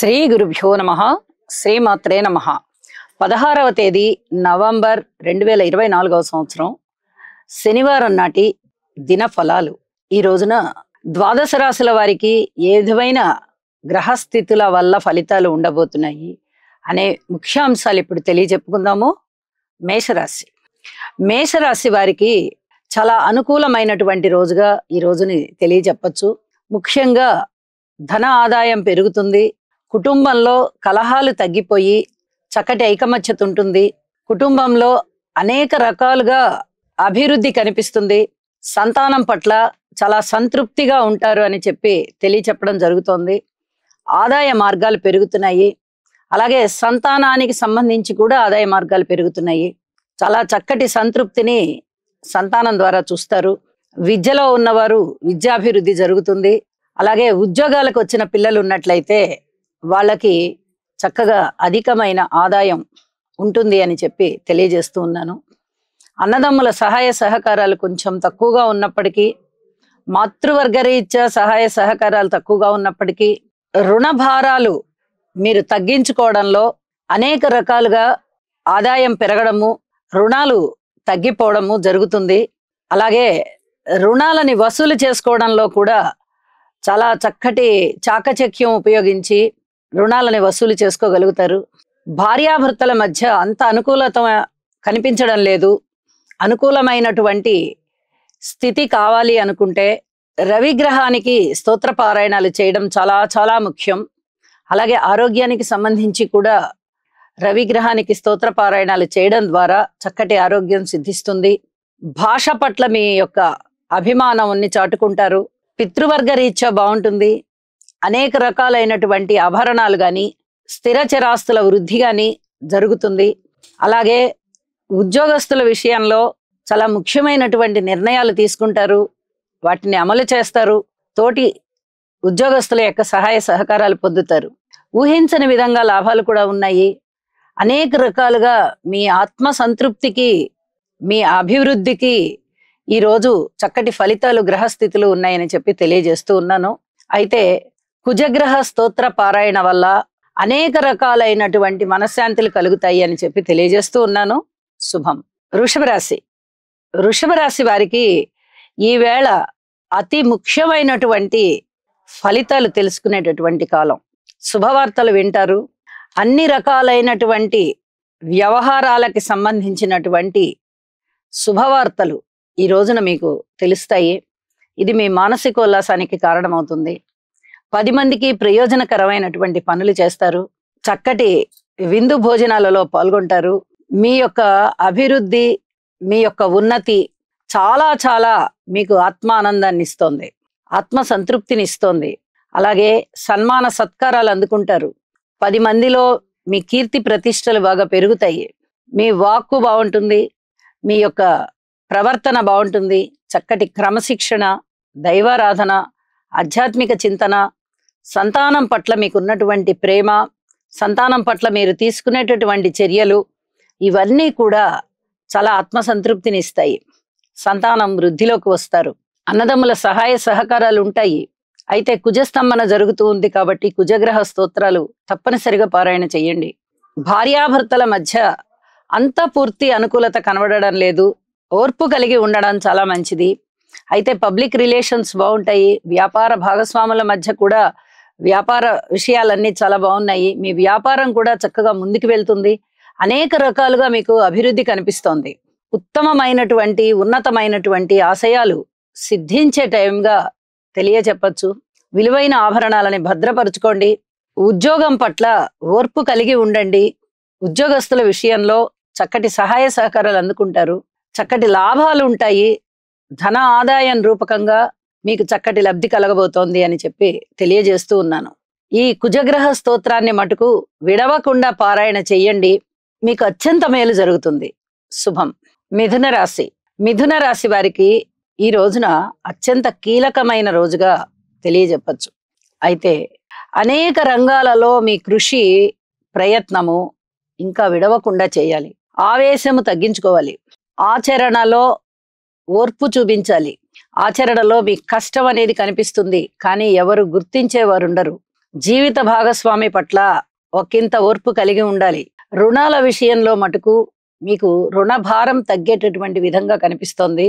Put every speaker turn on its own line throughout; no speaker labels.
శ్రీ గురుభ్యో నమః. శ్రీమాత్రే నమః. 16వ తేదీ నవంబర్ 2024వ సంవత్సరం శనివారం నాటి దిన ఫలాలు. ఈ రోజున ద్వాదశ రాశుల వారికి ఏ విధమైన గ్రహస్థితుల వల్ల ఫలితాలు ఉండబోతున్నాయి అనే ముఖ్యాంశాలు ఇప్పుడు తెలియజెప్పుకుందాము. మేషరాశి. మేషరాశి వారికి చాలా అనుకూలమైనటువంటి రోజుగా ఈ రోజుని తెలియజెప్పచ్చు. ముఖ్యంగా ధన ఆదాయం పెరుగుతుంది. కుటుంబంలో కలహాలు తగ్గిపోయి చక్కటి ఐకమత్యత ఉంటుంది. కుటుంబంలో అనేక రకాలుగా అభివృద్ధి కనిపిస్తుంది. సంతానం పట్ల చాలా సంతృప్తిగా ఉంటారు అని చెప్పి తెలియచెప్పడం జరుగుతోంది. ఆదాయ మార్గాలు పెరుగుతున్నాయి. అలాగే సంతానానికి సంబంధించి కూడా ఆదాయ మార్గాలు పెరుగుతున్నాయి. చాలా చక్కటి సంతృప్తిని సంతానం ద్వారా చూస్తారు. విద్యలో ఉన్నవారు విద్యాభివృద్ధి జరుగుతుంది. అలాగే ఉద్యోగాలకు వచ్చిన పిల్లలు ఉన్నట్లయితే వాళ్ళకి చక్కగా అధికమైన ఆదాయం ఉంటుంది అని చెప్పి తెలియజేస్తూ ఉన్నాను. అన్నదమ్ముల సహాయ సహకారాలు కొంచెం తక్కువగా ఉన్నప్పటికీ, మాతృవర్గరీత్యా సహాయ సహకారాలు తక్కువగా ఉన్నప్పటికీ, రుణ భారాలు మీరు తగ్గించుకోవడంలో అనేక రకాలుగా ఆదాయం పెరగడము, రుణాలు తగ్గిపోవడము జరుగుతుంది. అలాగే రుణాలని వసూలు చేసుకోవడంలో కూడా చాలా చక్కటి చాకచక్యం ఉపయోగించి రుణాలని వసూలు చేసుకోగలుగుతారు. భార్యాభర్తల మధ్య అంత అనుకూలత కనిపించడం లేదు. అనుకూలమైనటువంటి స్థితి కావాలి అనుకుంటే రవిగ్రహానికి స్తోత్ర పారాయణాలు చేయడం చాలా చాలా ముఖ్యం. అలాగే ఆరోగ్యానికి సంబంధించి కూడా రవిగ్రహానికి స్తోత్ర పారాయణాలు చేయడం ద్వారా చక్కటి ఆరోగ్యం సిద్ధిస్తుంది. భాష పట్ల మీ యొక్క అభిమానాన్ని చాటుకుంటారు. పితృవర్గ రీత్యా బాగుంటుంది. అనేక రకాలైనటువంటి ఆభరణాలు కానీ, స్థిర చరాస్తుల వృద్ధి కానీ జరుగుతుంది. అలాగే ఉద్యోగస్తుల విషయంలో చాలా ముఖ్యమైనటువంటి నిర్ణయాలు తీసుకుంటారు. వాటిని అమలు చేస్తారు. తోటి ఉద్యోగస్తుల యొక్క సహాయ సహకారాలు పొందుతారు. ఊహించని విధంగా లాభాలు కూడా ఉన్నాయి. అనేక రకాలుగా మీ ఆత్మ సంతృప్తికి, మీ అభివృద్ధికి ఈరోజు చక్కటి ఫలితాలు గ్రహస్థితులు ఉన్నాయని చెప్పి తెలియజేస్తూ ఉన్నాను. అయితే కుజగ్రహ స్తోత్ర పారాయణ వల్ల అనేక రకాలైనటువంటి మనశ్శాంతులు కలుగుతాయి అని చెప్పి తెలియజేస్తూ ఉన్నాను. శుభం. వృషభ రాశి. వృషభ రాశి వారికి ఈవేళ అతి ముఖ్యమైనటువంటి ఫలితాలు తెలుసుకునేటటువంటి కాలం. శుభవార్తలు వింటారు. అన్ని రకాలైనటువంటి వ్యవహారాలకి సంబంధించినటువంటి శుభవార్తలు ఈ రోజున మీకు తెలుస్తాయి. ఇది మీ మానసిక ఉల్లాసానికి కారణమవుతుంది. 10 మందికి ప్రయోజనకరమైనటువంటి పనులు చేస్తారు. చక్కటి విందు భోజనాలలో పాల్గొంటారు. మీ యొక్క అభివృద్ధి, మీ యొక్క ఉన్నతి చాలా చాలా మీకు ఆత్మానందాన్ని ఇస్తోంది. ఆత్మ సంతృప్తిని ఇస్తోంది. అలాగే సన్మాన సత్కారాలు అందుకుంటారు. 10 మందిలో మీ కీర్తి ప్రతిష్టలు బాగా పెరుగుతాయి. మీ వాక్కు బాగుంటుంది. మీ యొక్క ప్రవర్తన బాగుంటుంది. చక్కటి క్రమశిక్షణ, దైవారాధన, ఆధ్యాత్మిక చింతన, సంతానం పట్ల మీకున్నటువంటి ప్రేమ, సంతానం పట్ల మీరు తీసుకునేటటువంటి చర్యలు ఇవన్నీ కూడా చాలా ఆత్మసంతృప్తిని ఇస్తాయి. సంతానం వృద్ధిలోకి వస్తారు. అన్నదమ్ముల సహాయ సహకారాలు ఉంటాయి. అయితే కుజస్తంభన జరుగుతూ ఉంది కాబట్టి కుజగ్రహ స్తోత్రాలు తప్పనిసరిగా పారాయణ చెయ్యండి. భార్యాభర్తల మధ్య అంత పూర్తి అనుకూలత కనబడడం లేదు. ఓర్పు కలిగి ఉండడం చాలా మంచిది. అయితే పబ్లిక్ రిలేషన్స్ బాగుంటాయి. వ్యాపార భాగస్వాముల మధ్య కూడా వ్యాపార విషయాలన్నీ చాలా బాగున్నాయి. మీ వ్యాపారం కూడా చక్కగా ముందుకు వెళ్తుంది. అనేక రకాలుగా మీకు అభివృద్ధి కనిపిస్తోంది. ఉత్తమమైనటువంటి, ఉన్నతమైనటువంటి ఆశయాలు సిద్ధించే టైంగా తెలియచెప్పచ్చు. విలువైన ఆభరణాలని భద్రపరుచుకోండి. ఉద్యోగం పట్ల ఓర్పు కలిగి ఉండండి. ఉద్యోగస్తుల విషయంలో చక్కటి సహాయ సహకారాలు అందుకుంటారు. చక్కటి లాభాలు ఉంటాయి. ధన ఆదాయం రూపకంగా మీకు చక్కటి లబ్ధి కలగబోతోంది అని చెప్పి తెలియజేస్తూ ఉన్నాను. ఈ కుజగ్రహ స్తోత్రాన్ని మటుకు విడవకుండా పారాయణ చెయ్యండి. మీకు అత్యంత మేలు జరుగుతుంది. శుభం. మిథున రాశి. మిథున రాశి వారికి ఈ రోజున అత్యంత కీలకమైన రోజుగా తెలియజెప్పచ్చు. అయితే అనేక రంగాలలో మీ కృషి, ప్రయత్నము ఇంకా విడవకుండా చేయాలి. ఆవేశము తగ్గించుకోవాలి. ఆచరణలో ఓర్పు చూపించాలి. ఆచరణలో మీ కష్టం అనేది కనిపిస్తుంది. కానీ ఎవరు గుర్తించేవారు ఉండరు. జీవిత భాగస్వామి పట్ల ఒకంత ఓర్పు కలిగి ఉండాలి. రుణాల విషయంలో మటుకు మీకు రుణ భారం తగ్గేటటువంటి విధంగా కనిపిస్తోంది.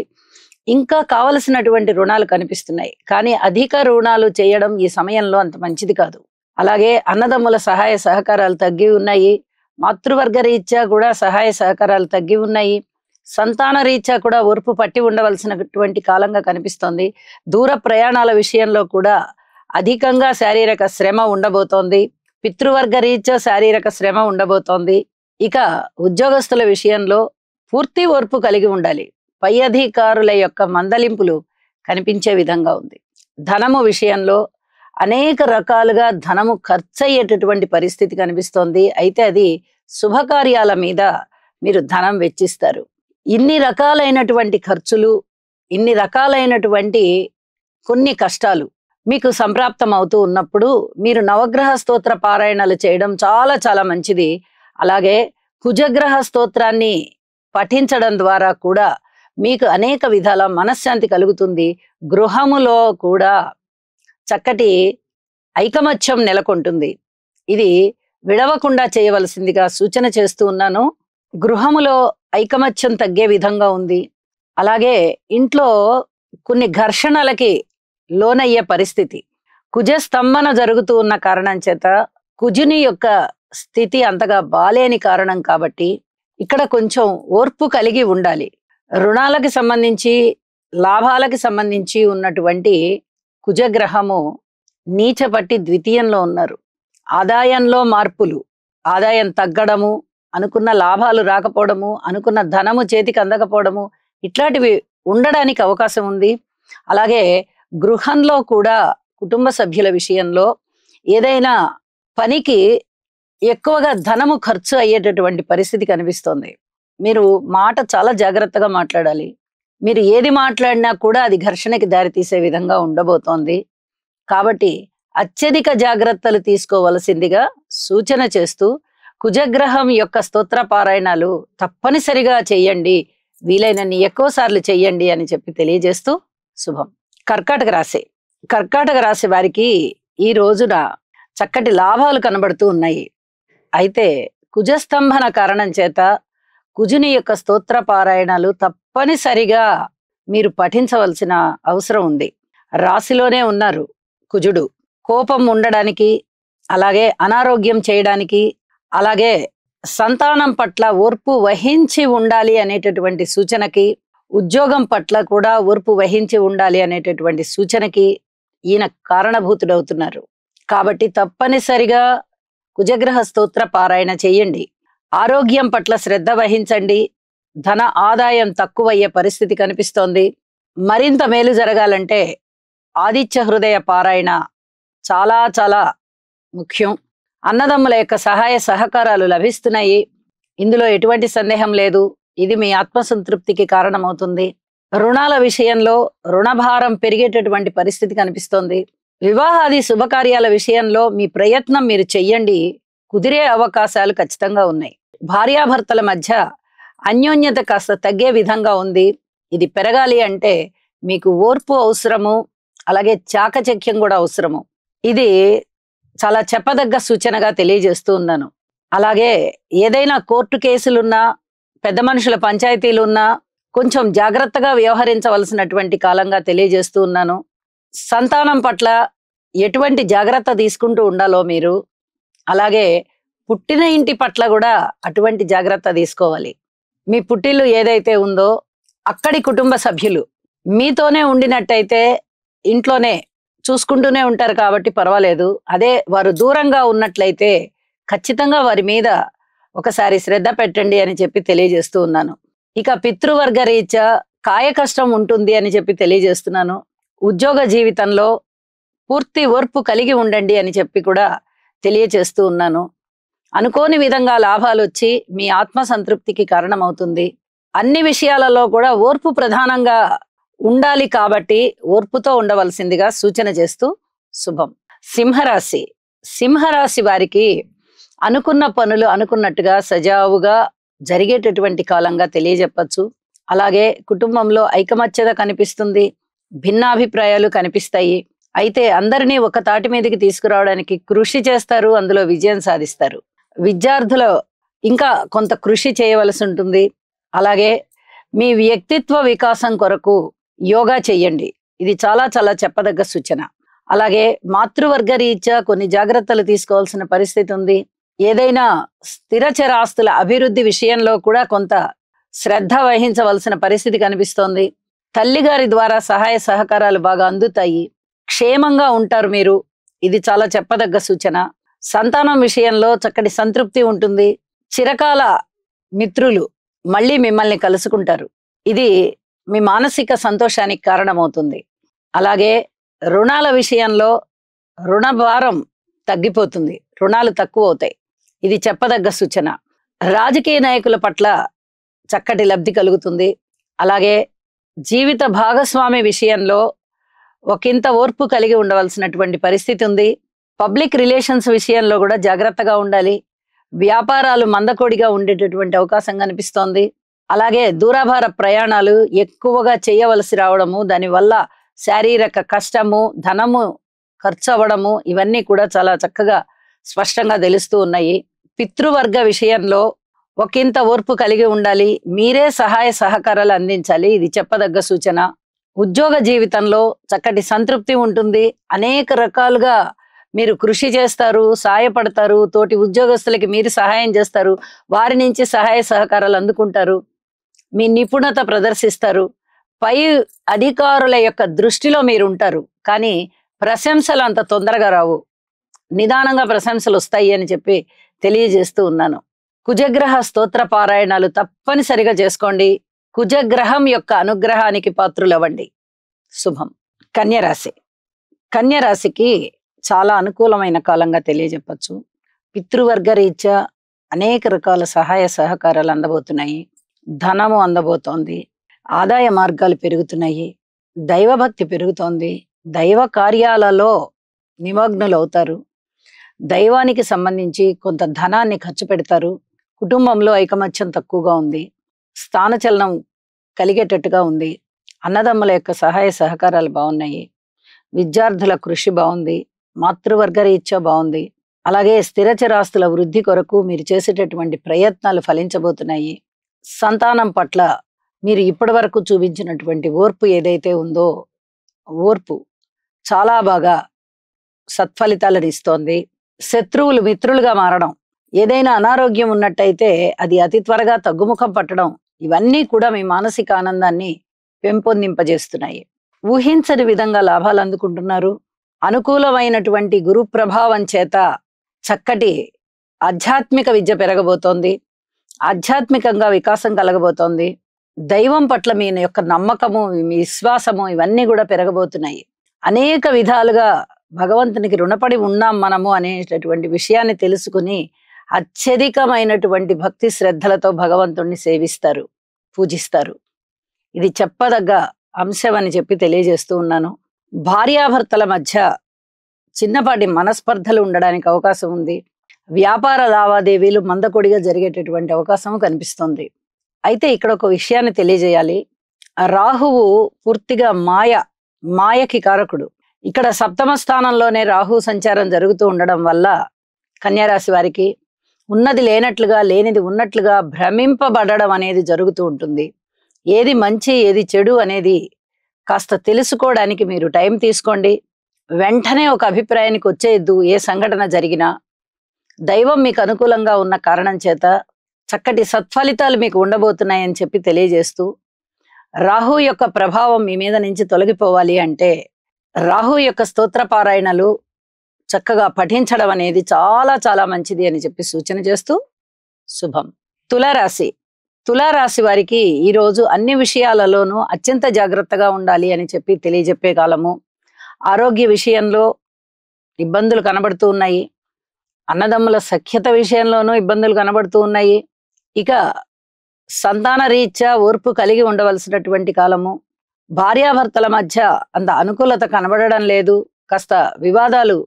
ఇంకా కావలసినటువంటి రుణాలు కనిపిస్తున్నాయి, కానీ అధిక రుణాలు చేయడం ఈ సమయంలో అంత మంచిది కాదు. అలాగే అన్నదమ్ముల సహాయ సహకారాలు తగ్గి ఉన్నాయి. మాతృవర్గ రీత్యా కూడా సహాయ సహకారాలు తగ్గి ఉన్నాయి. సంతాన రీత్యా కూడా ఓర్పు పట్టి ఉండవలసినటువంటి కాలంగా కనిపిస్తోంది. దూర ప్రయాణాల విషయంలో కూడా అధికంగా శారీరక శ్రమ ఉండబోతోంది. పితృవర్గ రీత్యా శారీరక శ్రమ ఉండబోతోంది. ఇక ఉద్యోగస్తుల విషయంలో పూర్తి ఓర్పు కలిగి ఉండాలి. పై అధికారుల యొక్క మందలింపులు కనిపించే విధంగా ఉంది. ధనము విషయంలో అనేక రకాలుగా ధనము ఖర్చు అయ్యేటటువంటి పరిస్థితి కనిపిస్తోంది. అయితే అది శుభకార్యాల మీద మీరు ధనం వెచ్చిస్తారు. ఇన్ని రకాలైనటువంటి ఖర్చులు, ఇన్ని రకాలైనటువంటి కొన్ని కష్టాలు మీకు సంప్రాప్తం అవుతూ ఉన్నప్పుడు మీరు నవగ్రహ స్తోత్ర పారాయణలు చేయడం చాలా చాలా మంచిది. అలాగే కుజగ్రహ స్తోత్రాన్ని పఠించడం ద్వారా కూడా మీకు అనేక విధాల మనశ్శాంతి కలుగుతుంది. గృహములో కూడా చక్కటి ఐకమత్యం నెలకొంటుంది. ఇది విడవకుండా చేయవలసిందిగా సూచన చేస్తూ ఉన్నాను. గృహములో ఐకమత్యం తగ్గే విధంగా ఉంది. అలాగే ఇంట్లో కొన్ని ఘర్షణలకి లోనయ్యే పరిస్థితి, కుజస్తంభన జరుగుతూ ఉన్న కారణం చేత కుజుని యొక్క స్థితి అంతగా బాలేని కారణం కాబట్టి ఇక్కడ కొంచెం ఓర్పు కలిగి ఉండాలి. రుణాలకి సంబంధించి, లాభాలకి సంబంధించి ఉన్నటువంటి కుజగ్రహము నీచపట్టి ద్వితీయంలో ఉన్నారు. ఆదాయంలో మార్పులు, ఆదాయం తగ్గడము, అనుకున్న లాభాలు రాకపోవడము, అనుకున్న ధనము చేతికి అందకపోవడము, ఇట్లాంటివి ఉండడానికి అవకాశం ఉంది. అలాగే గృహంలో కూడా కుటుంబ సభ్యుల విషయంలో ఏదైనా పనికి ఎక్కువగా ధనము ఖర్చు అయ్యేటటువంటి పరిస్థితి కనిపిస్తోంది. మీరు మాట చాలా జాగ్రత్తగా మాట్లాడాలి. మీరు ఏది మాట్లాడినా కూడా అది ఘర్షణకి దారితీసే విధంగా ఉండబోతోంది. కాబట్టి అత్యధిక జాగ్రత్తలు తీసుకోవలసిందిగా సూచన చేస్తూ కుజగ్రహం యొక్క స్తోత్ర పారాయణాలు తప్పనిసరిగా చెయ్యండి, వీలైనన్ని ఎక్కువ సార్లు చెయ్యండి అని చెప్పి తెలియజేస్తూ శుభం. కర్కాటక రాశి. కర్కాటక రాశి వారికి ఈ రోజున చక్కటి లాభాలు కనబడుతూ ఉన్నాయి. అయితే కుజస్తంభన కారణం చేత కుజుని యొక్క స్తోత్ర పారాయణాలు తప్పనిసరిగా మీరు పఠించవలసిన అవసరం ఉంది. రాశిలోనే ఉన్నారు కుజుడు. కోపం ఉండడానికి, అలాగే అనారోగ్యం చేయడానికి, అలాగే సంతానం పట్ల ఓర్పు వహించి ఉండాలి అనేటటువంటి సూచనకి, ఉద్యోగం పట్ల కూడా ఓర్పు వహించి ఉండాలి అనేటటువంటి సూచనకి ఈయన కారణభూతుడవుతున్నారు. కాబట్టి తప్పనిసరిగా కుజగ్రహ స్తోత్ర పారాయణ చెయ్యండి. ఆరోగ్యం పట్ల శ్రద్ధ వహించండి. ధన ఆదాయం తక్కువయ్యే పరిస్థితి కనిపిస్తోంది. మరింత మేలు జరగాలంటే ఆదిత్య హృదయ పారాయణ చాలా చాలా ముఖ్యం. అన్నదమ్ముల యొక్క సహాయ సహకారాలు లభిస్తున్నాయి. ఇందులో ఎటువంటి సందేహం లేదు. ఇది మీ ఆత్మసంతృప్తికి కారణమవుతుంది. రుణాల విషయంలో రుణభారం పెరిగేటటువంటి పరిస్థితి కనిపిస్తోంది. వివాహాది శుభకార్యాల విషయంలో మీ ప్రయత్నం మీరు చెయ్యండి, కుదిరే అవకాశాలు ఖచ్చితంగా ఉన్నాయి. భార్యాభర్తల మధ్య అన్యోన్యత కాస్త తగ్గే విధంగా ఉంది. ఇది పెరగాలి అంటే మీకు ఓర్పు అవసరము, అలాగే చాకచక్యం కూడా అవసరము. ఇది చాలా చెప్పదగ్గ సూచనగా తెలియజేస్తూ ఉన్నాను. అలాగే ఏదైనా కోర్టు కేసులున్నా, పెద్ద మనుషుల పంచాయతీలున్నా కొంచెం జాగ్రత్తగా వ్యవహరించవలసినటువంటి కాలంగా తెలియజేస్తూ ఉన్నాను. సంతానం పట్ల ఎటువంటి జాగ్రత్త తీసుకుంటూ ఉండాలో మీరు, అలాగే పుట్టిన ఇంటి పట్ల కూడా అటువంటి జాగ్రత్త తీసుకోవాలి. మీ పుట్టిల్లు ఏదైతే ఉందో అక్కడి కుటుంబ సభ్యులు మీతోనే ఉండినట్టయితే ఇంట్లోనే చూసుకుంటూనే ఉంటారు కాబట్టి పర్వాలేదు. అదే వారు దూరంగా ఉన్నట్లయితే ఖచ్చితంగా వారి మీద ఒకసారి శ్రద్ధ పెట్టండి అని చెప్పి తెలియజేస్తూ ఉన్నాను. ఇక పితృవర్గ రీత్యా కాయ కష్టం ఉంటుంది అని చెప్పి తెలియజేస్తున్నాను. ఉద్యోగ జీవితంలో పూర్తి ఓర్పు కలిగి ఉండండి అని చెప్పి కూడా తెలియజేస్తూ ఉన్నాను. అనుకోని విధంగా లాభాలు వచ్చి మీ ఆత్మ సంతృప్తికి కారణమవుతుంది. అన్ని విషయాలలో కూడా ఓర్పు ప్రధానంగా ఉండాలి కాబట్టి ఓర్పుతో ఉండవలసిందిగా సూచన చేస్తూ శుభం. సింహరాశి. సింహరాశి వారికి అనుకున్న పనులు అనుకున్నట్టుగా సజావుగా జరిగేటటువంటి కాలంగా తెలియజెప్పచ్చు. అలాగే కుటుంబంలో ఐకమత్యత కనిపిస్తుంది, భిన్నాభిప్రాయాలు కనిపిస్తాయి. అయితే అందరినీ ఒక తాటి మీదకి తీసుకురావడానికి కృషి చేస్తారు, అందులో విజయం సాధిస్తారు. విద్యార్థులు ఇంకా కొంత కృషి చేయవలసి ఉంటుంది. అలాగే మీ వ్యక్తిత్వ వికాసం కొరకు యోగా చెయ్యండి. ఇది చాలా చాలా చెప్పదగ్గ సూచన. అలాగే మాతృవర్గ రీత్యా కొన్ని జాగ్రత్తలు తీసుకోవాల్సిన పరిస్థితి ఉంది. ఏదైనా స్థిరచర ఆస్తుల అభివృద్ధి విషయంలో కూడా కొంత శ్రద్ధ వహించవలసిన పరిస్థితి కనిపిస్తోంది. తల్లిగారి ద్వారా సహాయ సహకారాలు బాగా అందుతాయి. క్షేమంగా ఉంటారు మీరు. ఇది చాలా చెప్పదగ్గ సూచన. సంతానం విషయంలో చక్కటి సంతృప్తి ఉంటుంది. చిరకాల మిత్రులు మళ్ళీ మిమ్మల్ని కలుసుకుంటారు. ఇది మీ మానసిక సంతోషానికి కారణమవుతుంది. అలాగే రుణాల విషయంలో రుణ భారం తగ్గిపోతుంది, రుణాలు తక్కువ అవుతాయి. ఇది చెప్పదగ్గ సూచన. రాజకీయ నాయకుల పట్ల చక్కటి లబ్ధి కలుగుతుంది. అలాగే జీవిత భాగస్వామి విషయంలో ఒకంత ఓర్పు కలిగి ఉండవలసినటువంటి పరిస్థితి ఉంది. పబ్లిక్ రిలేషన్స్ విషయంలో కూడా జాగ్రత్తగా ఉండాలి. వ్యాపారాలు మందకొడిగా ఉండేటటువంటి అవకాశం కనిపిస్తోంది. అలాగే దూరాభార ప్రయాణాలు ఎక్కువగా చేయవలసి రావడము, దానివల్ల శారీరక కష్టము, ధనము ఖర్చు అవ్వడము, ఇవన్నీ కూడా చాలా చక్కగా స్పష్టంగా తెలుస్తూ ఉన్నాయి. పితృవర్గ విషయంలో ఒకంత ఓర్పు కలిగి ఉండాలి. మీరే సహాయ సహకారాలు అందించాలి. ఇది చెప్పదగ్గ సూచన. ఉద్యోగ జీవితంలో చక్కటి సంతృప్తి ఉంటుంది. అనేక రకాలుగా మీరు కృషి చేస్తారు, సహాయపడతారు. తోటి ఉద్యోగస్తులకి మీరు సహాయం చేస్తారు, వారి నుంచి సహాయ సహకారాలు అందుకుంటారు. మీ నిపుణత ప్రదర్శిస్తారు. పై అధికారుల యొక్క దృష్టిలో మీరు ఉంటారు. కానీ ప్రశంసలు అంత తొందరగా రావు, నిదానంగా ప్రశంసలు వస్తాయి అని చెప్పి తెలియజేస్తూ ఉన్నాను. కుజగ్రహ స్తోత్ర పారాయణాలు తప్పనిసరిగా చేసుకోండి. కుజగ్రహం యొక్క అనుగ్రహానికి పాత్రులవ్వండి. శుభం. కన్యరాశి. కన్యరాశికి చాలా అనుకూలమైన కాలంగా తెలియజెప్పచ్చు. పితృవర్గ రీత్యా అనేక రకాల సహాయ సహకారాలు అందబోతున్నాయి. ధనము అందబోతోంది. ఆదాయ మార్గాలు పెరుగుతున్నాయి. దైవభక్తి పెరుగుతోంది. దైవ కార్యాలలో నిమగ్నులవుతారు. దైవానికి సంబంధించి కొంత ధనాన్ని ఖర్చు పెడతారు. కుటుంబంలో ఐకమత్యం తక్కువగా ఉంది. స్థానచలనం కలిగేటట్టుగా ఉంది. అన్నదమ్ముల యొక్క సహాయ సహకారాలు బాగున్నాయి. విద్యార్థుల కృషి బాగుంది. మాతృవర్గ రీత్యా బాగుంది. అలాగే స్థిరచరాస్తుల వృద్ధి కొరకు మీరు చేసేటటువంటి ప్రయత్నాలు ఫలించబోతున్నాయి. సంతానం పట్ల మీరు ఇప్పటి వరకు చూపించినటువంటి ఓర్పు ఏదైతే ఉందో, ఓర్పు చాలా బాగా సత్ఫలితాలను ఇస్తోంది. శత్రువులు మిత్రులుగా మారడం, ఏదైనా అనారోగ్యం ఉన్నట్టయితే అది అతి త్వరగా తగ్గుముఖం పట్టడం, ఇవన్నీ కూడా మీ మానసిక ఆనందాన్ని పెంపొందింపజేస్తున్నాయి. ఊహించని విధంగా లాభాలు అందుకుంటున్నారు. అనుకూలమైనటువంటి గురు ప్రభావం చేత చక్కటి ఆధ్యాత్మిక విద్య పెరగబోతోంది. ఆధ్యాత్మికంగా వికాసం కలగబోతోంది. దైవం పట్ల మీ యొక్క నమ్మకము, మీ విశ్వాసము, ఇవన్నీ కూడా పెరగబోతున్నాయి. అనేక విధాలుగా భగవంతునికి రుణపడి ఉన్నాం మనము అనేటటువంటి విషయాన్ని తెలుసుకుని అత్యధికమైనటువంటి భక్తి శ్రద్ధలతో భగవంతుణ్ణి సేవిస్తారు, పూజిస్తారు. ఇది చెప్పదగ్గ అంశం అని చెప్పి తెలియజేస్తూ ఉన్నాను. భార్యాభర్తల మధ్య చిన్నపాటి మనస్పర్ధలు ఉండడానికి అవకాశం ఉంది. వ్యాపార లావాదేవీలు మందకొడిగా జరిగేటటువంటి అవకాశం కనిపిస్తుంది. అయితే ఇక్కడ ఒక విషయాన్ని తెలియజేయాలి. రాహువు పూర్తిగా మాయకి కారకుడు. ఇక్కడ సప్తమ స్థానంలోనే రాహు సంచారం జరుగుతూ ఉండడం వల్ల కన్యారాశి వారికి ఉన్నది లేనట్లుగా, లేనిది ఉన్నట్లుగా భ్రమింపబడడం అనేది జరుగుతూ ఉంటుంది. ఏది మంచి ఏది చెడు అనేది కాస్త తెలుసుకోవడానికి మీరు టైం తీసుకోండి. వెంటనే ఒక అభిప్రాయానికి వచ్చేయద్దు. ఏ సంఘటన జరిగినా దైవం మీకు అనుకూలంగా ఉన్న కారణం చేత చక్కటి సత్ఫలితాలు మీకు ఉండబోతున్నాయని చెప్పి తెలియజేస్తూ, రాహు యొక్క ప్రభావం మీ మీద నుంచి తొలగిపోవాలి అంటే రాహు యొక్క స్తోత్ర పారాయణలు చక్కగా పఠించడం అనేది చాలా చాలా మంచిది అని చెప్పి సూచన చేస్తూ శుభం. తులారాశి. తులారాశి వారికి ఈరోజు అన్ని విషయాలలోనూ అత్యంత జాగ్రత్తగా ఉండాలి అని చెప్పి తెలియజెప్పే కాలము. ఆరోగ్య విషయంలో ఇబ్బందులు కనబడుతూ ఉన్నాయి. అన్నదమ్ముల సఖ్యత విషయంలోనూ ఇబ్బందులు కనబడుతూ ఉన్నాయి. ఇక సంతాన రీత్యా ఓర్పు కలిగి ఉండవలసినటువంటి కాలము. భార్యాభర్తల మధ్య అంత అనుకూలత కనబడడం లేదు. కాస్త వివాదాలు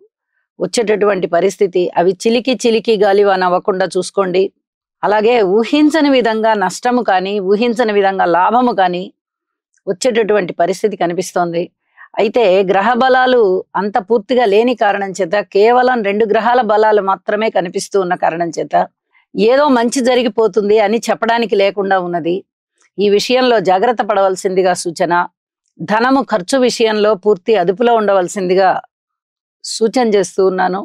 వచ్చేటటువంటి పరిస్థితి. అవి చిలికి గాలివాన అవ్వకుండా చూసుకోండి. అలాగే ఊహించని విధంగా నష్టము కానీ, ఊహించని విధంగా లాభము కానీ వచ్చేటటువంటి పరిస్థితి కనిపిస్తోంది. అయితే గ్రహ బలాలు అంత పూర్తిగా లేని కారణం చేత కేవలం 2 గ్రహాల బలాలు మాత్రమే కనిపిస్తూ ఉన్న కారణం చేత ఏదో మంచి జరిగిపోతుంది అని చెప్పడానికి లేకుండా ఉన్నది. ఈ విషయంలో జాగ్రత్త పడవలసిందిగా సూచన. ధనము ఖర్చు విషయంలో పూర్తి అదుపులో ఉండవలసిందిగా సూచన చేస్తూ ఉన్నాను.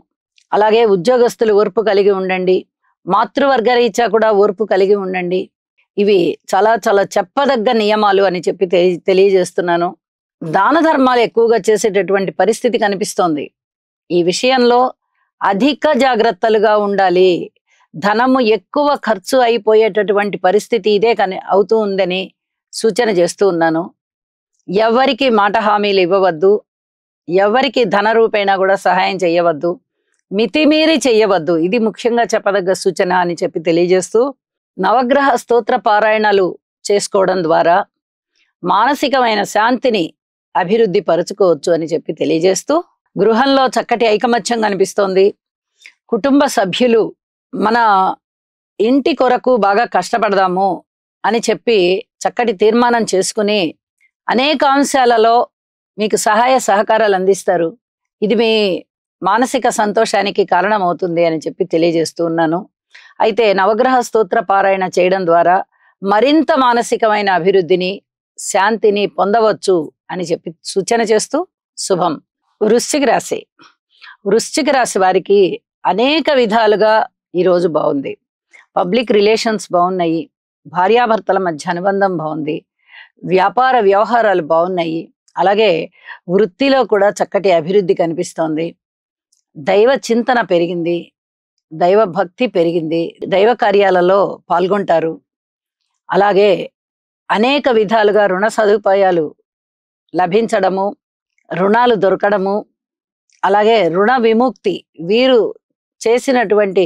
అలాగే ఉద్యోగస్తులు ఓర్పు కలిగి ఉండండి. మాతృవర్గ రీత్యా కూడా ఓర్పు కలిగి ఉండండి. ఇవి చాలా చాలా చెప్పదగ్గ నియమాలు అని చెప్పి తెలియజేస్తున్నాను. దాన ధర్మాలు ఎక్కువగా చేసేటటువంటి పరిస్థితి కనిపిస్తోంది. ఈ విషయంలో అధిక జాగ్రత్తలుగా ఉండాలి. ధనము ఎక్కువ ఖర్చు అయిపోయేటటువంటి పరిస్థితి ఇదే అవుతూ ఉందని సూచన చేస్తూ ఉన్నాను. ఎవరికి మాట హామీలు ఇవ్వవద్దు. ఎవరికి ధన రూపేణా కూడా సహాయం చేయవద్దు. మితిమీరి చెయ్యవద్దు. ఇది ముఖ్యంగా చెప్పదగ్గ సూచన అని చెప్పి తెలియజేస్తూ, నవగ్రహ స్తోత్ర పారాయణాలు చేసుకోవడం ద్వారా మానసికమైన శాంతిని అభివృద్ధి పరుచుకోవచ్చు అని చెప్పి తెలియజేస్తూ, గృహంలో చక్కటి ఐకమత్యం కనిపిస్తోంది. కుటుంబ సభ్యులు మన ఇంటి కొరకు బాగా కష్టపడదాము అని చెప్పి చక్కటి తీర్మానం చేసుకుని అనేక అంశాలలో మీకు సహాయ సహకారాలు అందిస్తారు. ఇది మీ మానసిక సంతోషానికి కారణమవుతుంది అని చెప్పి తెలియజేస్తూ ఉన్నాను. అయితే నవగ్రహ స్తోత్ర పారాయణ చేయడం ద్వారా మరింత మానసికమైన అభివృద్ధిని, శాంతిని పొందవచ్చు అని చెప్పి సూచన చేస్తూ శుభం. వృశ్చిక రాశి. వృశ్చిక రాశి వారికి అనేక విధాలుగా ఈరోజు బాగుంది. పబ్లిక్ రిలేషన్స్ బాగున్నాయి. భార్యాభర్తల మధ్య అనుబంధం బాగుంది. వ్యాపార వ్యవహారాలు బాగున్నాయి. అలాగే వృత్తిలో కూడా చక్కటి అభివృద్ధి కనిపిస్తోంది. దైవ చింతన పెరిగింది. దైవ భక్తి పెరిగింది. దైవ కార్యాలలో పాల్గొంటారు. అలాగే అనేక విధాలుగా రుణ సదుపాయాలు లభించడము, రుణాలు దొరకడము, అలాగే రుణ విముక్తి, వీరు చేసినటువంటి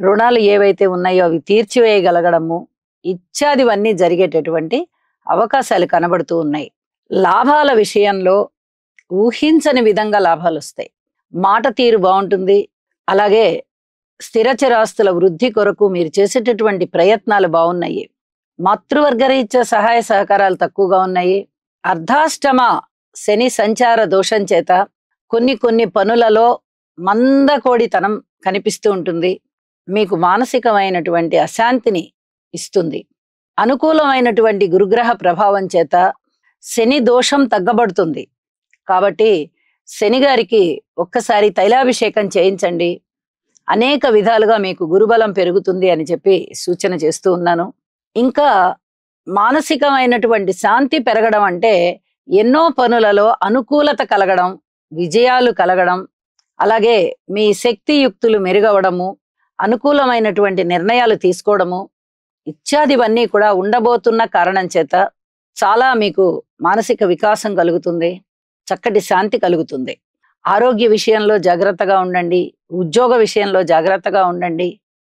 రుణాలు ఏవైతే ఉన్నాయో అవి తీర్చివేయగలగడము ఇత్యాదివన్నీ జరిగేటటువంటి అవకాశాలు కనబడుతూ ఉన్నాయి. లాభాల విషయంలో ఊహించని విధంగా లాభాలు వస్తాయి. మాట తీరు బాగుంటుంది. అలాగే స్థిరచరాస్తుల వృద్ధి కొరకు మీరు చేసేటటువంటి ప్రయత్నాలు బాగున్నాయి. మాతృవర్గ రీత్యా సహాయ సహకారాలు తక్కువగా ఉన్నాయి. అర్ధాష్టమ శని సంచార దోషం చేత కొన్ని పనులలో మందకోడితనం కనిపిస్తూ ఉంటుంది. మీకు మానసికమైనటువంటి అశాంతిని ఇస్తుంది. అనుకూలమైనటువంటి గురుగ్రహ ప్రభావం చేత శని దోషం తగ్గబడుతుంది. కాబట్టి శని గారికి ఒక్కసారి తైలాభిషేకం చేయించండి. అనేక విధాలుగా మీకు గురుబలం పెరుగుతుంది అని చెప్పి సూచన చేస్తూ ఉన్నాను. ఇంకా మానసికమైనటువంటి శాంతి పెరగడం అంటే ఎన్నో పనులలో అనుకూలత కలగడం, విజయాలు కలగడం, అలాగే మీ శక్తియుక్తులు మెరుగవడము, అనుకూలమైనటువంటి నిర్ణయాలు తీసుకోవడము ఇత్యాదివన్నీ కూడా ఉండబోతున్న కారణం చేత చాలా మీకు మానసిక వికాసం కలుగుతుంది. చక్కటి శాంతి కలుగుతుంది. ఆరోగ్య విషయంలో జాగ్రత్తగా ఉండండి. ఉద్యోగ విషయంలో జాగ్రత్తగా ఉండండి.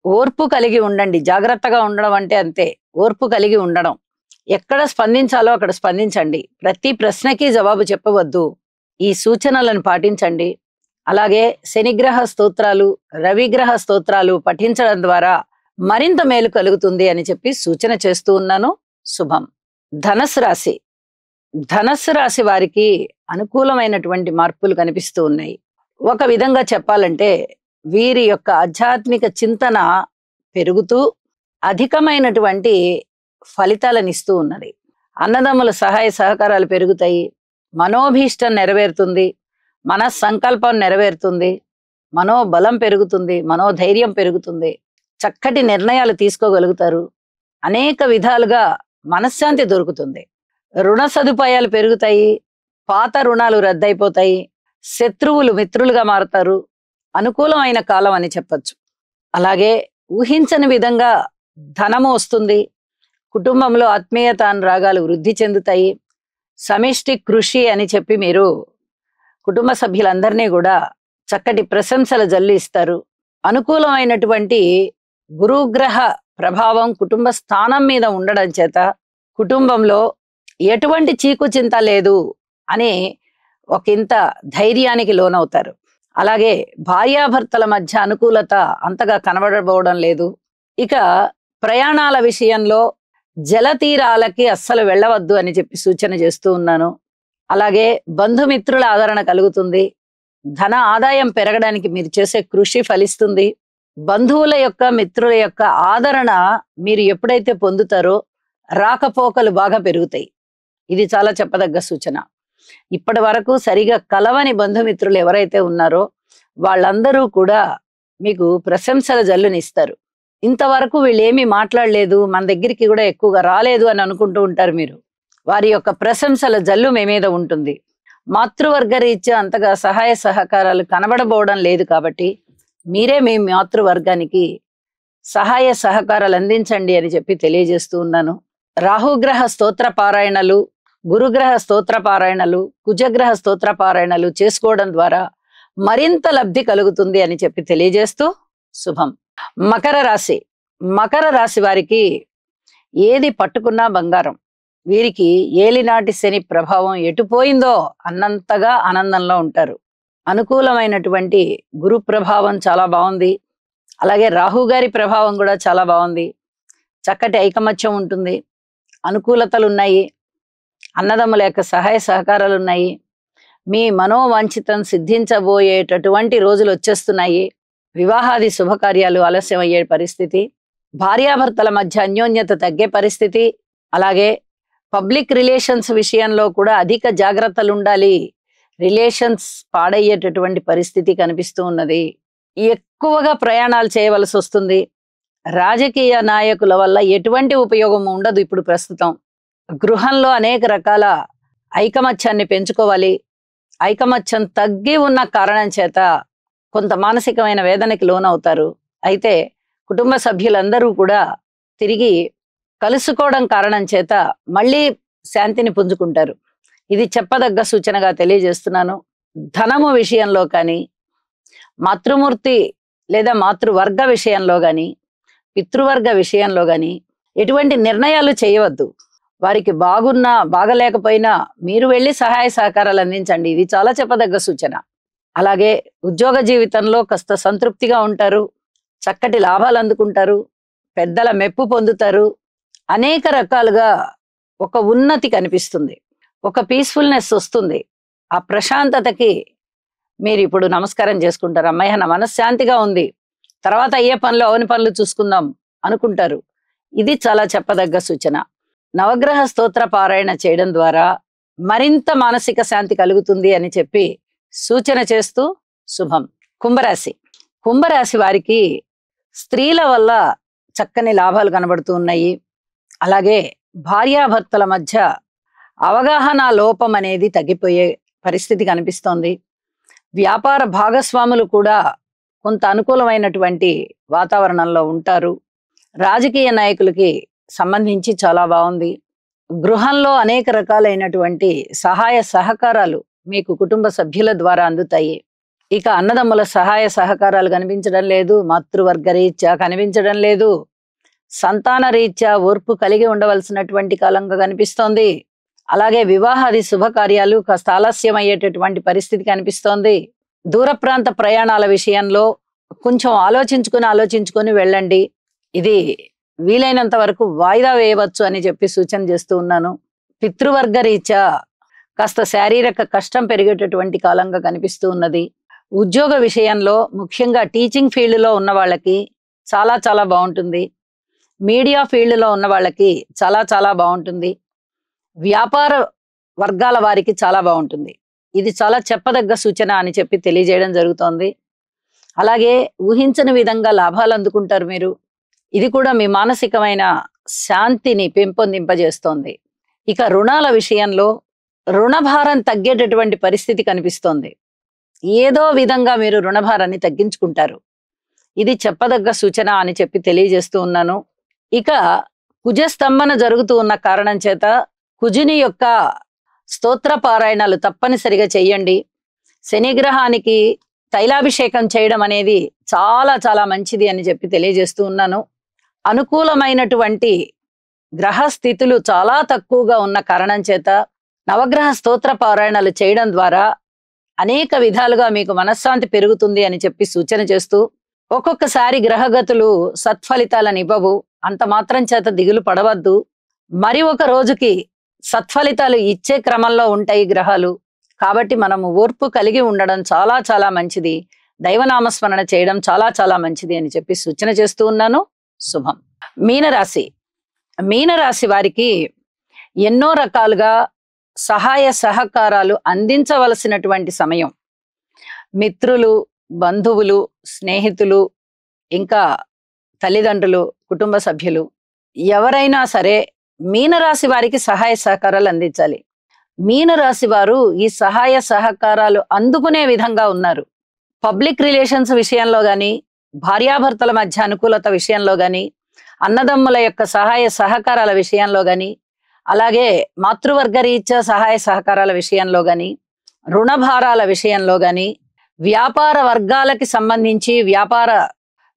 ఓర్పు కలిగి ఉండండి. జాగ్రత్తగా ఉండడం అంటే అంతే, ఓర్పు కలిగి ఉండడం. ఎక్కడ స్పందించాలో అక్కడ స్పందించండి. ప్రతి ప్రశ్నకి జవాబు చెప్పవద్దు. ఈ సూచనలను పాటించండి. అలాగే శనిగ్రహ స్తోత్రాలు, రవిగ్రహ స్తోత్రాలు పఠించడం ద్వారా మరింత మేలు కలుగుతుంది అని చెప్పి సూచన చేస్తూ ఉన్నాను. శుభం. ధనస్సు రాశి. ధనస్సు రాశి వారికి అనుకూలమైనటువంటి మార్పులు కనిపిస్తూ ఉన్నాయి. ఒక విధంగా చెప్పాలంటే వీరి యొక్క ఆధ్యాత్మిక చింతన పెరుగుతూ అధికమైనటువంటి ఫలితాలను ఇస్తూ ఉన్నది. అన్నదమ్ముల సహాయ సహకారాలు పెరుగుతాయి. మనోభీష్టం నెరవేరుతుంది. మన సంకల్పం నెరవేరుతుంది. మనోబలం పెరుగుతుంది. మనోధైర్యం పెరుగుతుంది. చక్కటి నిర్ణయాలు తీసుకోగలుగుతారు. అనేక విధాలుగా మనశ్శాంతి దొరుకుతుంది. రుణ సదుపాయాలు పెరుగుతాయి. పాత రుణాలు రద్దయిపోతాయి. శత్రువులు మిత్రులుగా మారుతారు. అనుకూలమైన కాలం అని చెప్పచ్చు. అలాగే ఊహించని విధంగా ధనము వస్తుంది. కుటుంబంలో ఆత్మీయత అనురాగాలు వృద్ధి చెందుతాయి. సమిష్టి కృషి అని చెప్పి మీరు కుటుంబ సభ్యులందరినీ కూడా చక్కటి ప్రశంసలు జల్లు ఇస్తారు. అనుకూలమైనటువంటి గురుగ్రహ ప్రభావం కుటుంబ స్థానం మీద ఉండడం చేత కుటుంబంలో ఎటువంటి చీకు చింత లేదు అని ఒకంత ధైర్యానికి లోనవుతారు. అలాగే భార్యాభర్తల మధ్య అనుకూలత అంతగా కనబడబోవడం లేదు. ఇక ప్రయాణాల విషయంలో జలతీరాలకి అస్సలు వెళ్ళవద్దు అని చెప్పి సూచన చేస్తూ ఉన్నాను. అలాగే బంధుమిత్రుల ఆదరణ కలుగుతుంది. ధన ఆదాయం పెరగడానికి మీరు చేసే కృషి ఫలిస్తుంది. బంధువుల యొక్క మిత్రుల యొక్క ఆదరణ మీరు ఎప్పుడైతే పొందుతారో రాకపోకలు బాగా పెరుగుతాయి. ఇది చాలా చెప్పదగ్గ సూచన. ఇప్పటి వరకు సరిగా కలవని బంధుమిత్రులు ఎవరైతే ఉన్నారో వాళ్ళందరూ కూడా మీకు ప్రశంసల జల్లునిస్తారు. ఇంతవరకు వీళ్ళేమీ మాట్లాడలేదు, మన దగ్గరికి కూడా ఎక్కువగా రాలేదు అని అనుకుంటూ ఉంటారు మీరు. వారి యొక్క ప్రశంసల జల్లు మీ మీద ఉంటుంది. మాతృవర్గ రీత్యా అంతగా సహాయ సహకారాలు కనబడబోవడం లేదు కాబట్టి మీరే మీ మాతృవర్గానికి సహాయ సహకారాలు అందించండి అని చెప్పి తెలియజేస్తూ ఉన్నాను. రాహుగ్రహ స్తోత్ర పారాయణలు, గురుగ్రహ స్తోత్ర పారాయణలు, కుజగ్రహ స్తోత్ర పారాయణలు చేసుకోవడం ద్వారా మరింత లబ్ధి కలుగుతుంది అని చెప్పి తెలియజేస్తూ శుభం. మకర రాశి. మకర రాశి వారికి ఏది పట్టుకున్నా బంగారం. వీరికి ఏలినాటి శని ప్రభావం ఎటుపోయిందో అన్నంతగా ఆనందంలో ఉంటారు. అనుకూలమైనటువంటి గురు ప్రభావం చాలా బాగుంది. అలాగే రాహు గారి ప్రభావం కూడా చాలా బాగుంది. చక్కటి ఐకమత్యం ఉంటుంది. అనుకూలతలు ఉన్నాయి. అన్నదమ్ముల యొక్క సహాయ సహకారాలు ఉన్నాయి. మీ మనోవాంఛితం సిద్ధించబోయేటటువంటి రోజులు వచ్చేస్తున్నాయి. వివాహాది శుభకార్యాలు ఆలస్యం అయ్యే పరిస్థితి, భార్యాభర్తల మధ్య అన్యోన్యత తగ్గే పరిస్థితి, అలాగే పబ్లిక్ రిలేషన్స్ విషయంలో కూడా అధిక జాగ్రత్తలు ఉండాలి. రిలేషన్స్ పాడయ్యేటటువంటి పరిస్థితి కనిపిస్తూ ఉన్నది. ఎక్కువగా ప్రయాణాలు చేయవలసి వస్తుంది. రాజకీయ నాయకుల వల్ల ఎటువంటి ఉపయోగం ఉండదు ఇప్పుడు ప్రస్తుతం. గృహంలో అనేక రకాల ఐకమత్యాన్ని పెంచుకోవాలి. ఐకమత్యం తగ్గి ఉన్న కారణం చేత కొంత మానసికమైన వేదనకి లోనవుతారు. అయితే కుటుంబ సభ్యులందరూ కూడా తిరిగి కలుసుకోవడం కారణం చేత మళ్ళీ శాంతిని పుంజుకుంటారు. ఇది చెప్పదగ్గ సూచనగా తెలియజేస్తున్నాను. ధనము విషయంలో కానీ, మాతృమూర్తి లేదా మాతృవర్గ విషయంలో కానీ, పితృవర్గ విషయంలో కానీ ఎటువంటి నిర్ణయాలు చేయవద్దు. వారికి బాగున్నా బాగలేకపోయినా మీరు వెళ్ళి సహాయ సహకారాలు అందించండి. ఇది చాలా చెప్పదగ్గ సూచన. అలాగే ఉద్యోగ జీవితంలో కాస్త సంతృప్తిగా ఉంటారు. చక్కటి లాభాలు అందుకుంటారు. పెద్దల మెప్పు పొందుతారు. అనేక రకాలుగా ఒక ఉన్నతి కనిపిస్తుంది. ఒక పీస్ఫుల్నెస్ వస్తుంది. ఆ ప్రశాంతతకి మీరు ఇప్పుడు నమస్కారం చేసుకుంటారు. అమ్మయ్య నా మనశ్శాంతిగా ఉంది, తర్వాత అయ్యే పనులు అవని పనులు చూసుకుందాం అనుకుంటారు. ఇది చాలా చెప్పదగ్గ సూచన. నవగ్రహ స్తోత్ర పారాయణ చేయడం ద్వారా మరింత మానసిక శాంతి కలుగుతుంది అని చెప్పి సూచన చేస్తూ శుభం. కుంభరాశి. కుంభరాశి వారికి స్త్రీల వల్ల చక్కని లాభాలు కనబడుతూ ఉన్నాయి. అలాగే భార్యాభర్తల మధ్య అవగాహన లోపం అనేది తగ్గిపోయే పరిస్థితి కనిపిస్తోంది. వ్యాపార భాగస్వాములు కూడా కొంత అనుకూలమైనటువంటి వాతావరణంలో ఉంటారు. రాజకీయ నాయకులకి సంబంధించి చాలా బాగుంది. గృహంలో అనేక రకాలైనటువంటి సహాయ సహకారాలు మీకు కుటుంబ సభ్యుల ద్వారా అందుతాయి. ఇక అన్నదమ్ముల సహాయ సహకారాలు కనిపించడం లేదు. మాతృవర్గ రీత్యా కనిపించడం లేదు. సంతాన రీత్యా ఓర్పు కలిగి ఉండవలసినటువంటి కాలంగా కనిపిస్తోంది. అలాగే వివాహాది శుభకార్యాలు కాస్త ఆలస్యం అయ్యేటటువంటి పరిస్థితి కనిపిస్తోంది. దూర ప్రాంత ప్రయాణాల విషయంలో కొంచెం ఆలోచించుకొని వెళ్ళండి. ఇది వీలైనంత వరకు వాయిదా వేయవచ్చు అని చెప్పి సూచన చేస్తూ ఉన్నాను. పితృవర్గ రీత్యా కాస్త శారీరక కష్టం పెరిగేటటువంటి కాలంగా కనిపిస్తూ ఉన్నది. ఉద్యోగ విషయంలో ముఖ్యంగా టీచింగ్ ఫీల్డ్లో ఉన్న వాళ్ళకి చాలా చాలా బాగుంటుంది. మీడియా ఫీల్డ్లో ఉన్న వాళ్ళకి చాలా చాలా బాగుంటుంది. వ్యాపార వర్గాల వారికి చాలా బాగుంటుంది. ఇది చాలా చెప్పదగ్గ సూచన అని చెప్పి తెలియజేయడం జరుగుతోంది. అలాగే ఊహించని విధంగా లాభాలు అందుకుంటారు మీరు. ఇది కూడా మీ మానసికమైన శాంతిని పెంపొందింపజేస్తోంది. ఇక రుణాల విషయంలో రుణభారం తగ్గేటటువంటి పరిస్థితి కనిపిస్తోంది. ఏదో విధంగా మీరు రుణభారాన్ని తగ్గించుకుంటారు. ఇది చెప్పదగ్గ సూచన అని చెప్పి తెలియజేస్తూ ఉన్నాను. ఇక కుజస్తంభన జరుగుతూ ఉన్న కారణం చేత కుజుని యొక్క స్తోత్ర పారాయణాలు తప్పనిసరిగా చెయ్యండి. శనిగ్రహానికి తైలాభిషేకం చేయడం అనేది చాలా చాలా మంచిది అని చెప్పి తెలియజేస్తూ ఉన్నాను. అనుకూలమైనటువంటి గ్రహ స్థితులు చాలా తక్కువగా ఉన్న కారణం చేత నవగ్రహ స్తోత్ర పారాయణాలు చేయడం ద్వారా అనేక విధాలుగా మీకు మనశ్శాంతి పెరుగుతుంది అని చెప్పి సూచన చేస్తూ, ఒక్కొక్కసారి గ్రహగతులు సత్ఫలితాలను ఇవ్వవు, అంత మాత్రం చేత దిగులు పడవద్దు. మరి ఒక రోజుకి సత్ఫలితాలు ఇచ్చే క్రమంలో ఉంటాయి గ్రహాలు. కాబట్టి మనము ఓర్పు కలిగి ఉండడం చాలా చాలా మంచిది. దైవనామస్మరణ చేయడం చాలా చాలా మంచిది అని చెప్పి సూచన చేస్తూ ఉన్నాను. శుభం. మీనరాశి. మీనరాశి వారికి ఎన్నో రకాలుగా సహాయ సహకారాలు అందించవలసినటువంటి సమయం. మిత్రులు, బంధువులు, స్నేహితులు, ఇంకా తల్లిదండ్రులు, కుటుంబ సభ్యులు ఎవరైనా సరే మీనరాశి వారికి సహాయ సహకారాలు అందించాలి. మీనరాశి వారు ఈ సహాయ సహకారాలు అందుకునే విధంగా ఉన్నారు. పబ్లిక్ రిలేషన్స్ విషయంలో గాని, భార్యాభర్తల మధ్య అనుకూలత విషయంలో గాని, అన్నదమ్ముల యొక్క సహాయ సహకారాల విషయంలో గాని, అలాగే మాతృవర్గ రీత్యా సహాయ సహకారాల విషయంలో గాని, రుణభారాల విషయంలో గాని, వ్యాపార వర్గాలకి సంబంధించి వ్యాపార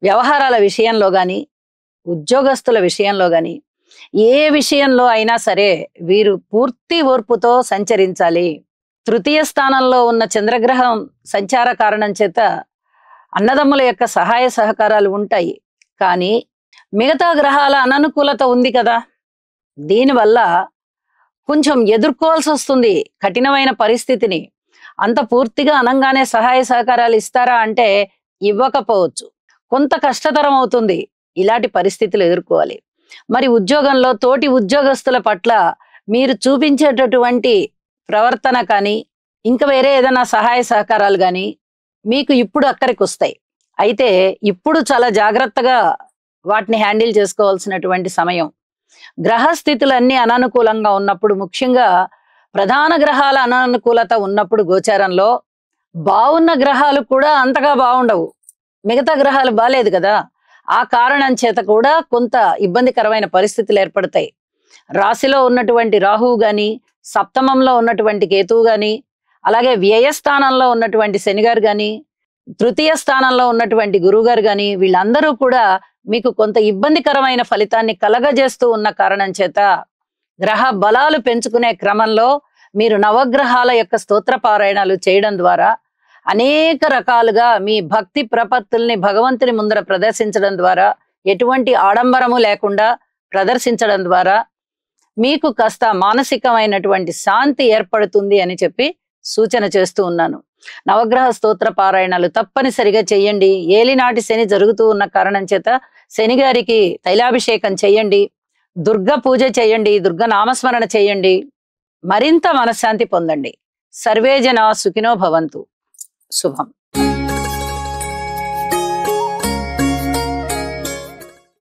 వ్యవహారాల విషయంలో గాని, ఉద్యోగస్తుల విషయంలో గాని, ఏ విషయంలో అయినా సరే వీరు పూర్తి ఓర్పుతో సంచరించాలి. తృతీయ స్థానంలో ఉన్న చంద్రగ్రహం సంచార కారణం చేత అన్నదమ్ముల యొక్క సహాయ సహకారాలు ఉంటాయి. కానీ మిగతా గ్రహాల అననుకూలత ఉంది కదా, దీనివల్ల కొంచెం ఎదుర్కోవాల్సి వస్తుంది కఠినమైన పరిస్థితిని. అంత పూర్తిగా అనంగానే సహాయ సహకారాలు ఇస్తారా అంటే ఇవ్వకపోవచ్చు. కొంత కష్టతరం అవుతుంది. ఇలాంటి పరిస్థితులు ఎదుర్కోవాలి. మరి ఉద్యోగంలో తోటి ఉద్యోగస్తుల పట్ల మీరు చూపించేటటువంటి ప్రవర్తన కానీ, ఇంకా వేరే ఏదైనా సహాయ సహకారాలు కానీ మీకు ఇప్పుడు అక్కడికి వస్తాయి. అయితే ఇప్పుడు చాలా జాగ్రత్తగా వాటిని హ్యాండిల్ చేసుకోవాల్సినటువంటి సమయం. గ్రహస్థితులన్నీ అననుకూలంగా ఉన్నప్పుడు, ముఖ్యంగా ప్రధాన గ్రహాల అననుకూలత ఉన్నప్పుడు గోచారంలో బాగున్న గ్రహాలు కూడా అంతగా బాగుండవు. మిగతా గ్రహాలు బాలేదు కదా, ఆ కారణం చేత కూడా కొంత ఇబ్బందికరమైన పరిస్థితులు ఏర్పడతాయి. రాశిలో ఉన్నటువంటి రాహువు గాని, సప్తమంలో ఉన్నటువంటి కేతువు గాని, అలాగే వ్యయస్థానంలో ఉన్నటువంటి శనిగారు గాని, తృతీయ స్థానంలో ఉన్నటువంటి గురువుగారు గాని, వీళ్ళందరూ కూడా మీకు కొంత ఇబ్బందికరమైన ఫలితాన్ని కలగజేస్తూ ఉన్న కారణం చేత గ్రహ బలాలు పెంచుకునే క్రమంలో మీరు నవగ్రహాల యొక్క స్తోత్ర పారాయణాలు చేయడం ద్వారా, అనేక రకాలుగా మీ భక్తి ప్రపత్తుల్ని భగవంతుని ముందర ప్రదర్శించడం ద్వారా, ఎటువంటి ఆడంబరము లేకుండా ప్రదర్శించడం ద్వారా మీకు కాస్త మానసికమైనటువంటి శాంతి ఏర్పడుతుంది అని చెప్పి సూచన చేస్తూ ఉన్నాను. నవగ్రహ స్తోత్ర పారాయణాలు తప్పనిసరిగా చెయ్యండి. ఏలినాటి శని జరుగుతూ ఉన్న కారణం చేత శని గారికి తైలాభిషేకం చెయ్యండి, దుర్గ పూజ చేయండి, దుర్గ నామస్మరణ చేయండి. మరింత మనశ్శాంతి పొందండి. సర్వే జనా సుఖినో భవంతు. శుభం.